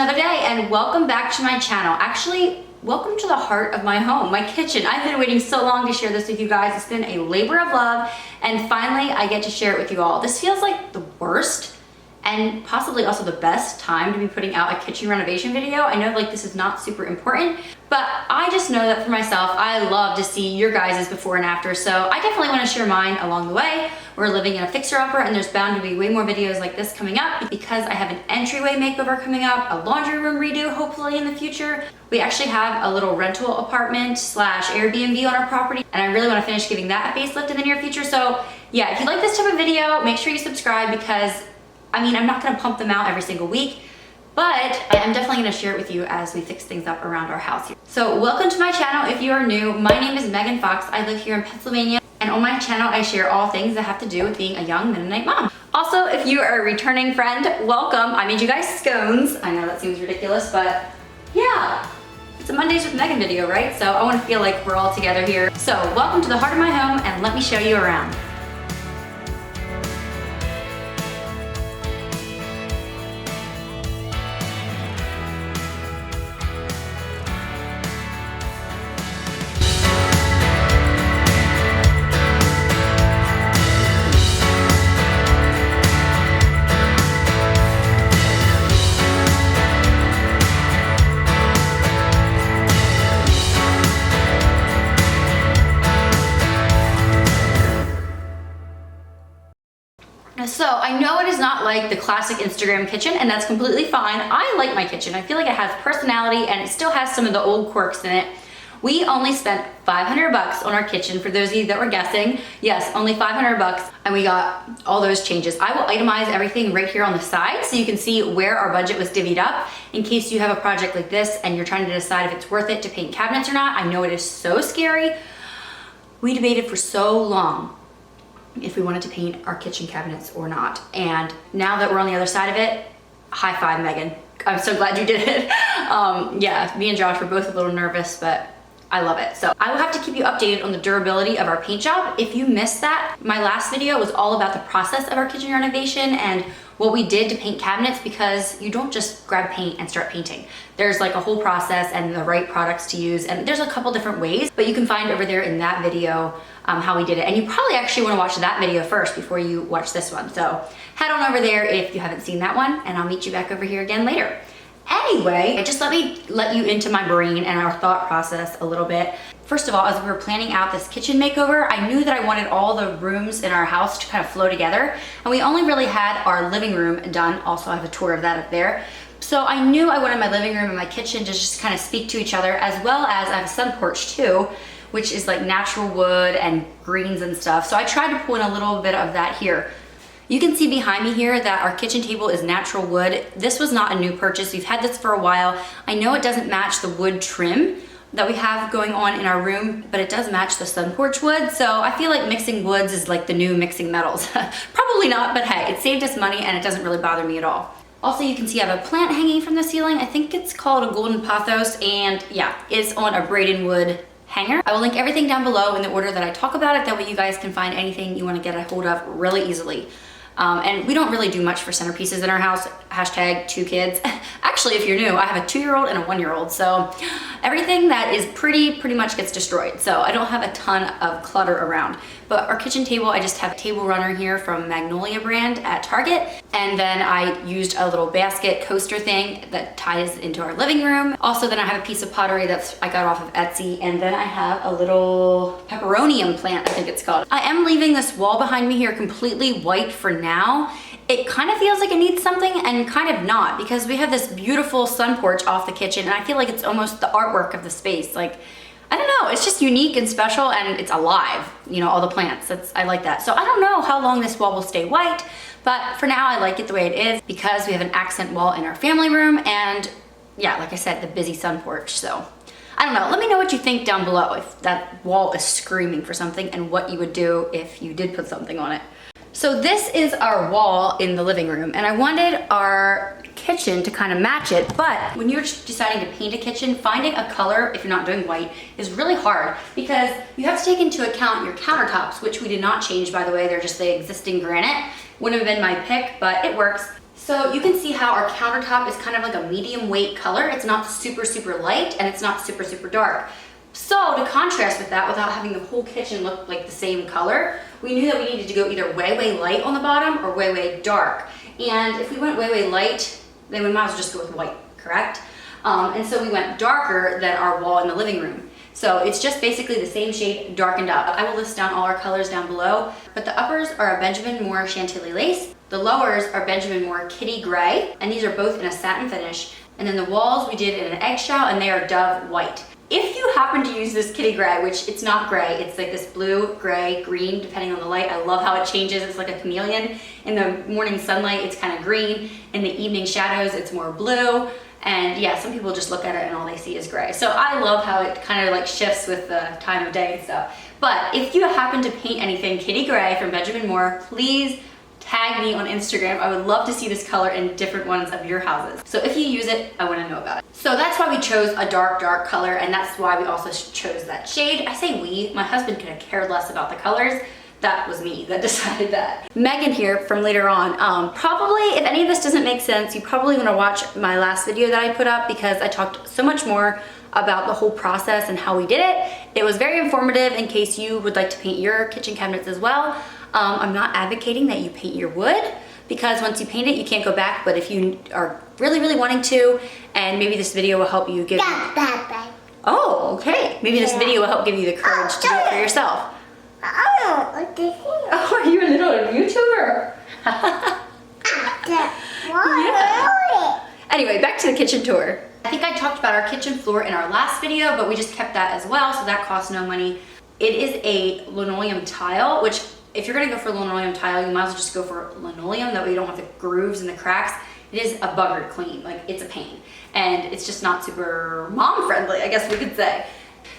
another day and welcome back to my channel. Actually, welcome to the heart of my home, my kitchen. I've been waiting so long to share this with you guys. It's been a labor of love and finally I get to share it with you all. This feels like the worst and possibly also the best time to be putting out a kitchen renovation video. I know like this is not super important, but I just know that for myself, I love to see your guys' before and after. So I definitely want to share mine along the way. We're living in a fixer-upper and there's bound to be way more videos like this coming up because I have an entryway makeover coming up, a laundry room redo hopefully in the future. We actually have a little rental apartment slash Airbnb on our property and I really want to finish giving that a facelift in the near future. So yeah, if you like this type of video, make sure you subscribe because I mean, I'm not gonna pump them out every single week, but I'm definitely gonna share it with you as we fix things up around our house here. So welcome to my channel if you are new. My name is Megan Fox. I live here in Pennsylvania, and on my channel, I share all things that have to do with being a young Mennonite mom. Also, if you are a returning friend, welcome. I made you guys scones. I know that seems ridiculous, but yeah, it's a Mondays with Megan video, right? So I wanna feel like we're all together here. So welcome to the heart of my home, and let me show you around. So I know it is not like the classic Instagram kitchen, and that's completely fine. I like my kitchen. I feel like it has personality and it still has some of the old quirks in it. We only spent 500 bucks on our kitchen, for those of you that were guessing. Yes, only 500 bucks, and we got all those changes. I will itemize everything right here on the side so you can see where our budget was divvied up in case you have a project like this and you're trying to decide if it's worth it to paint cabinets or not. I know it is so scary. We debated for so long if we wanted to paint our kitchen cabinets or not. And now that we're on the other side of it, high five, Megan. I'm so glad you did it. Yeah, me and Josh were both a little nervous, but I love it. So I will have to keep you updated on the durability of our paint job. If you missed that, my last video was all about the process of our kitchen renovation and what we did to paint cabinets, because you don't just grab paint and start painting. There's like a whole process and the right products to use, and there's a couple different ways, but you can find over there in that video how we did it. And you probably actually want to watch that video first before you watch this one. So head on over there if you haven't seen that one, and I'll meet you back over here again later. Anyway, just let me let you into my brain and our thought process a little bit. First of all, as we were planning out this kitchen makeover, I knew that I wanted all the rooms in our house to kind of flow together, and we only really had our living room done. Also, I have a tour of that up there. So I knew I wanted my living room and my kitchen to just kind of speak to each other, as well as I have a sun porch too, which is like natural wood and greens and stuff. So I tried to pull in a little bit of that here. You can see behind me here that our kitchen table is natural wood. This was not a new purchase. We've had this for a while. I know it doesn't match the wood trim that we have going on in our room, but it does match the sun porch wood. So I feel like mixing woods is like the new mixing metals. Probably not, but hey, it saved us money and it doesn't really bother me at all. Also, you can see I have a plant hanging from the ceiling. I think it's called a golden pothos, and yeah, it's on a braided wood hanger. I will link everything down below in the order that I talk about it. That way you guys can find anything you want to get a hold of really easily. And we don't really do much for centerpieces in our house. Hashtag 2 kids. Actually, if you're new, I have a 2-year-old and a 1-year-old. So everything that is pretty much gets destroyed. So I don't have a ton of clutter around. But our kitchen table, I just have a table runner here from Magnolia brand at Target. And then I used a little basket coaster thing that ties into our living room. Also, then I have a piece of pottery that I got off of Etsy. And then I have a little pepperonium plant, I think it's called. I am leaving this wall behind me here completely white for now. It kind of feels like it needs something and kind of not, because we have this beautiful sun porch off the kitchen and I feel like it's almost the artwork of the space. Like, I don't know, it's just unique and special and it's alive, you know, all the plants. I like that. So I don't know how long this wall will stay white, but for now I like it the way it is because we have an accent wall in our family room and yeah, like I said, the busy sun porch. So I don't know, let me know what you think down below if that wall is screaming for something and what you would do if you did put something on it. So this is our wall in the living room, and I wanted our kitchen to kind of match it, but when you're deciding to paint a kitchen, finding a color, if you're not doing white, is really hard because you have to take into account your countertops, which we did not change, by the way. They're just the existing granite. Wouldn't have been my pick, but it works. So you can see how our countertop is kind of like a medium weight color. It's not super, super light and it's not super, super dark. So to contrast with that, without having the whole kitchen look like the same color, we knew that we needed to go either way, way light on the bottom or way, way dark. And if we went way, way light, then we might as well just go with white, correct? And so we went darker than our wall in the living room. So it's just basically the same shade darkened up. I will list down all our colors down below, but the uppers are a Benjamin Moore Chantilly lace. The lowers are Benjamin Moore Kitty Gray, and these are both in a satin finish. And then the walls we did in an eggshell, and they are Dove White. If you happen to use this Kitty Gray, which it's not gray, it's like this blue, gray, green, depending on the light. I love how it changes. It's like a chameleon. In the morning sunlight, it's kind of green. In the evening shadows, it's more blue. And yeah, some people just look at it and all they see is gray. So I love how it kind of like shifts with the time of day and stuff. But if you happen to paint anything Kitty Gray from Benjamin Moore, please tag me on Instagram. I would love to see this color in different ones of your houses. So if you use it, I want to know about it. So that's why we chose a dark, dark color, and that's why we also chose that shade. I say we, my husband could have cared less about the colors. That was me that decided that. Megan here from later on, probably if any of this doesn't make sense, you probably want to watch my last video that I put up because I talked so much more about the whole process and how we did it. It was very informative in case you would like to paint your kitchen cabinets as well. I'm not advocating that you paint your wood because once you paint it, you can't go back. But if you are really, really wanting to, and maybe this video will help you give Oh, okay. Maybe this video will help give you the courage to do it for yourself. Oh, are you a little YouTuber? Yeah. Anyway, back to the kitchen tour. I think I talked about our kitchen floor in our last video, but we just kept that as well, so that costs no money. It is a linoleum tile, which if you're gonna go for linoleum tile, you might as well just go for linoleum, that way you don't have the grooves and the cracks. It is a buggered clean, like it's a pain. And it's just not super mom friendly, I guess we could say.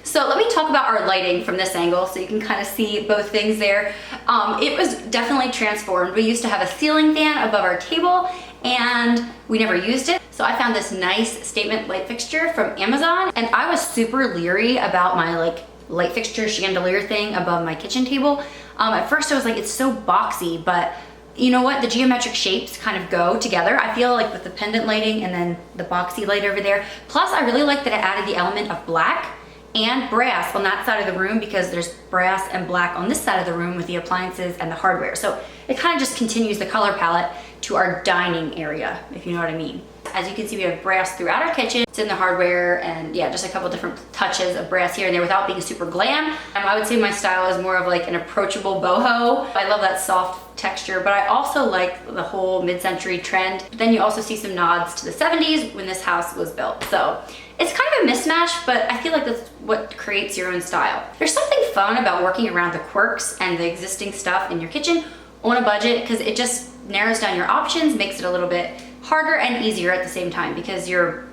So let me talk about our lighting from this angle so you can kind of see both things there. It was definitely transformed. We used to have a ceiling fan above our table and we never used it. So I found this nice statement light fixture from Amazon and I was super leery about my like light fixture chandelier thing above my kitchen table. At first I was like, it's so boxy, but you know what? The geometric shapes kind of go together. I feel like with the pendant lighting and then the boxy light over there. Plus I really like that it added the element of black and brass on that side of the room because there's brass and black on this side of the room with the appliances and the hardware. So it kind of just continues the color palette to our dining area, if you know what I mean. As you can see, we have brass throughout our kitchen. It's in the hardware and yeah, just a couple different touches of brass here and there without being super glam. I would say my style is more of like an approachable boho. I love that soft texture, but I also like the whole mid-century trend. But then you also see some nods to the 70s when this house was built. So it's kind of a mismatch, but I feel like that's what creates your own style. There's something fun about working around the quirks and the existing stuff in your kitchen on a budget because it just narrows down your options, makes it a little bit harder and easier at the same time because your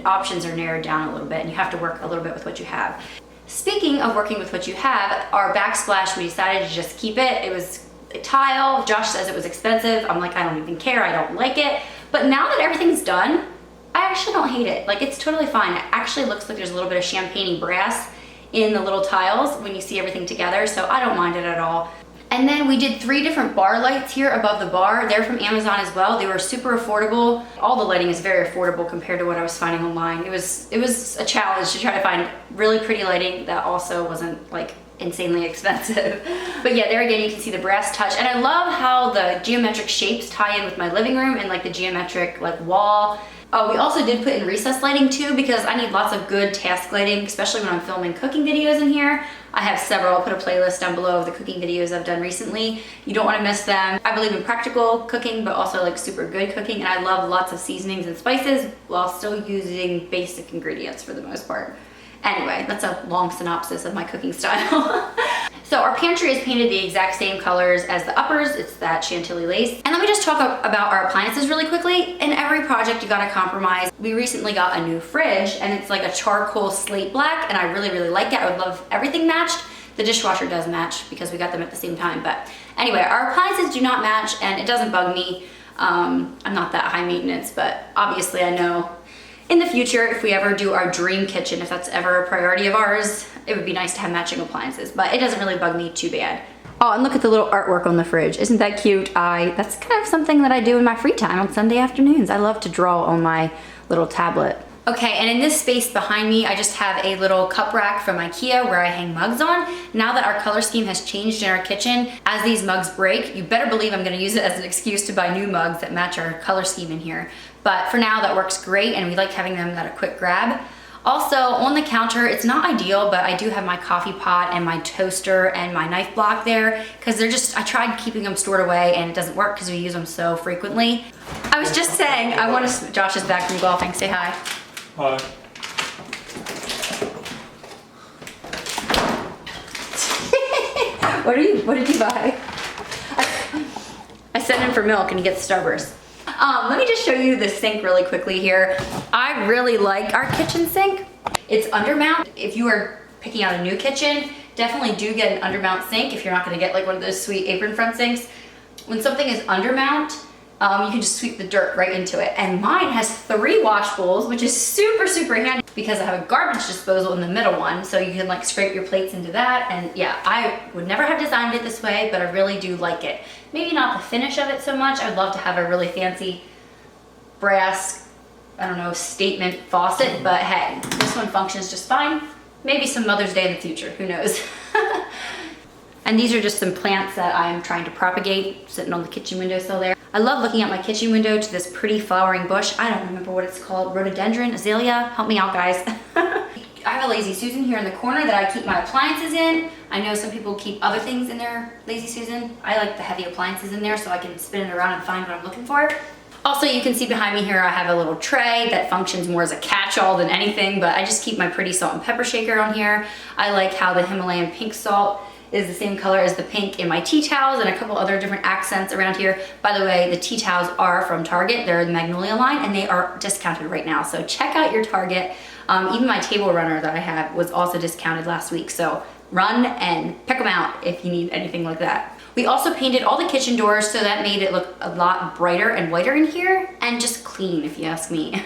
options are narrowed down a little bit and you have to work a little bit with what you have. Speaking of working with what you have, our backsplash, we decided to just keep it. It was a tile. Josh says it was expensive. I'm like, I don't even care. I don't like it. But now that everything's done, I actually don't hate it. Like, it's totally fine. It actually looks like there's a little bit of champagne-y brass in the little tiles when you see everything together, so I don't mind it at all. And then we did 3 different bar lights here above the bar. They're from Amazon as well. They were super affordable. All the lighting is very affordable compared to what I was finding online. It was a challenge to try to find really pretty lighting that also wasn't like insanely expensive. But yeah, there again, you can see the brass touch. And I love how the geometric shapes tie in with my living room and like the geometric like wall. Oh, we also did put in recessed lighting too because I need lots of good task lighting, especially when I'm filming cooking videos in here. I have several. I'll put a playlist down below of the cooking videos I've done recently. You don't want to miss them. I believe in practical cooking, but also like super good cooking. And I love lots of seasonings and spices while still using basic ingredients for the most part. Anyway, that's a long synopsis of my cooking style. So our pantry is painted the exact same colors as the uppers. It's that Chantilly lace. And let me just talk about our appliances really quickly. In every project, you gotta compromise. We recently got a new fridge and it's like a charcoal slate black and I really, really like it. I would love everything matched. The dishwasher does match because we got them at the same time. But anyway, our appliances do not match and it doesn't bug me. I'm not that high maintenance, but obviously I know in the future, if we ever do our dream kitchen, if that's ever a priority of ours, it would be nice to have matching appliances, but it doesn't really bug me too bad. Oh, and look at the little artwork on the fridge. Isn't that cute? That's kind of something that I do in my free time on Sunday afternoons. I love to draw on my little tablet. Okay, and in this space behind me, I just have a little cup rack from IKEA where I hang mugs on. Now that our color scheme has changed in our kitchen, as these mugs break, you better believe I'm gonna use it as an excuse to buy new mugs that match our color scheme in here. But for now, that works great, and we like having them at a quick grab. Also, on the counter, it's not ideal, but I do have my coffee pot and my toaster and my knife block there, because I tried keeping them stored away and it doesn't work because we use them so frequently. I was just saying, Josh is back from golfing, say hi. Hi. What did you buy? I sent him for milk and he gets Starburst. Let me just show you the sink really quickly here. I really like our kitchen sink. It's undermount. If you are picking out a new kitchen, definitely do get an undermount sink if you're not gonna get like one of those sweet apron front sinks. When something is undermount, you can just sweep the dirt right into it. And mine has 3 wash bowls, which is super, super handy because I have a garbage disposal in the middle one, so you can like scrape your plates into that. And yeah, I would never have designed it this way, but I really do like it. Maybe not the finish of it so much. I'd love to have a really fancy brass, I don't know, statement faucet, but hey, this one functions just fine. Maybe some Mother's Day in the future, who knows? And these are just some plants that I'm trying to propagate, sitting on the kitchen windowsill there. I love looking at my kitchen window to this pretty flowering bush. I don't remember what it's called, rhododendron, azalea, help me out guys. I have a Lazy Susan here in the corner that I keep my appliances in. I know some people keep other things in their Lazy Susan. I like the heavy appliances in there so I can spin it around and find what I'm looking for. Also, you can see behind me here, I have a little tray that functions more as a catch-all than anything, but I just keep my pretty salt and pepper shaker on here. I like how the Himalayan pink salt is the same color as the pink in my tea towels and a couple other different accents around here. By the way, the tea towels are from Target. They're the Magnolia line and they are discounted right now. So check out your Target. Even my table runner that I have was also discounted last week. So run and pick them out if you need anything like that. We also painted all the kitchen doors, so that made it look a lot brighter and whiter in here and just clean if you ask me.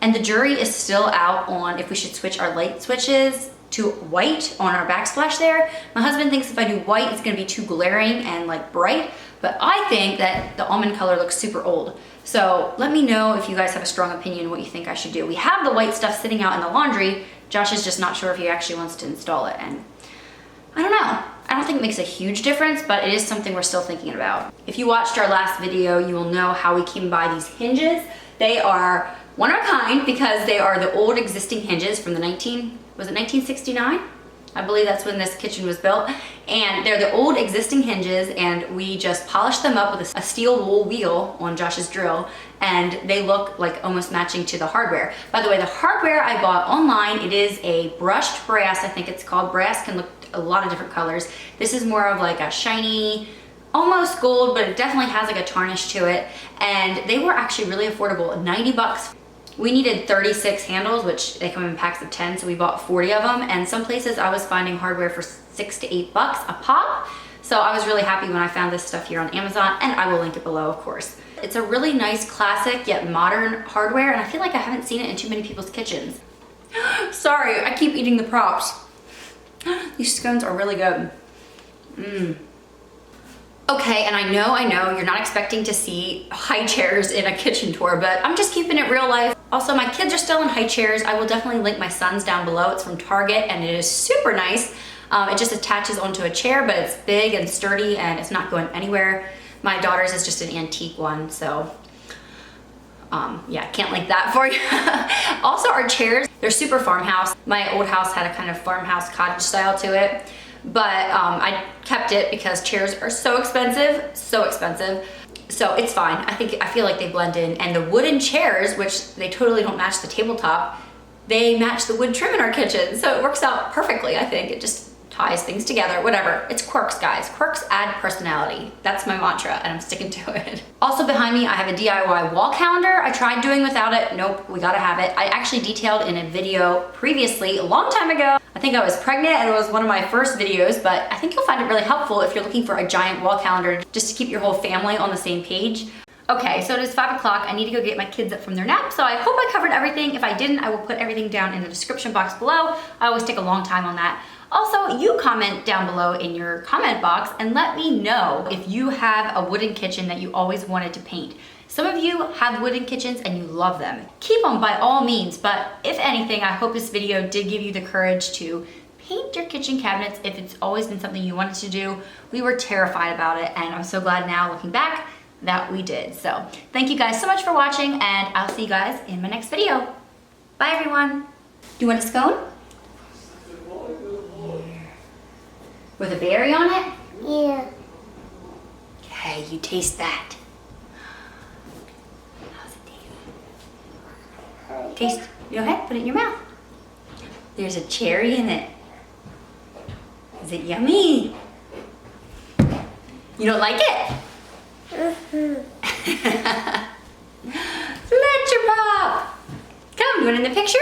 And the jury is still out on if we should switch our light switches to white on our backsplash there. My husband thinks if I do white, it's gonna be too glaring and like bright, but I think that the almond color looks super old. So let me know if you guys have a strong opinion what you think I should do. We have the white stuff sitting out in the laundry. Josh is just not sure if he actually wants to install it, and I don't know. I don't think it makes a huge difference, but it is something we're still thinking about. If you watched our last video, you will know how we came by these hinges. They are one of a kind because they are the old existing hinges from the 1969? I believe that's when this kitchen was built. And they're the old existing hinges, and we just polished them up with a steel wool wheel on Josh's drill, and they look like almost matching to the hardware. By the way, the hardware I bought online, it is a brushed brass, I think it's called. Brass can look a lot of different colors. This is more of like a shiny, almost gold, but it definitely has like a tarnish to it. And they were actually really affordable, 90 bucks. We needed 36 handles, which they come in packs of 10, so we bought 40 of them. And some places I was finding hardware for 6 to 8 bucks a pop. So I was really happy when I found this stuff here on Amazon, and I will link it below, of course. It's a really nice classic yet modern hardware, and I feel like I haven't seen it in too many people's kitchens. Sorry, I keep eating the props. These scones are really good. Okay, and I know you're not expecting to see high chairs in a kitchen tour, but I'm just keeping it real life. Also, my kids are still in high chairs. I will definitely link my son's down below. It's from Target and it is super nice. It just attaches onto a chair, but it's big and sturdy and it's not going anywhere. My daughter's is just an antique one, so yeah, can't link that for you. Also, our chairs, they're super farmhouse. My old house had a kind of farmhouse cottage style to it. But I kept it because chairs are so expensive, so expensive. So it's fine. I feel like they blend in. And the wooden chairs, which they totally don't match the tabletop, they match the wood trim in our kitchen. So it works out perfectly, I think. It just ties things together, whatever. It's quirks, guys. Quirks add personality. That's my mantra, and I'm sticking to it. Also behind me, I have a DIY wall calendar. I tried doing without it. Nope, we gotta have it. I actually detailed in a video previously, a long time ago. I think I was pregnant and it was one of my first videos, but I think you'll find it really helpful if you're looking for a giant wall calendar just to keep your whole family on the same page. Okay, so it is 5 o'clock. I need to go get my kids up from their nap, so I hope I covered everything. If I didn't, I will put everything down in the description box below. I always take a long time on that. Also, you comment down below in your comment box and let me know if you have a wooden kitchen that you always wanted to paint. Some of you have wooden kitchens and you love them. Keep them by all means, but if anything, I hope this video did give you the courage to paint your kitchen cabinets if it's always been something you wanted to do. We were terrified about it, and I'm so glad now, looking back, that we did. So thank you guys so much for watching, and I'll see you guys in my next video. Bye everyone. Do you want a scone? With a berry on it? Yeah. Okay, you taste that. How's it taste? Taste, go ahead, put it in your mouth. There's a cherry in it. Is it yummy? You don't like it? Let your pop. Come, you want in the picture?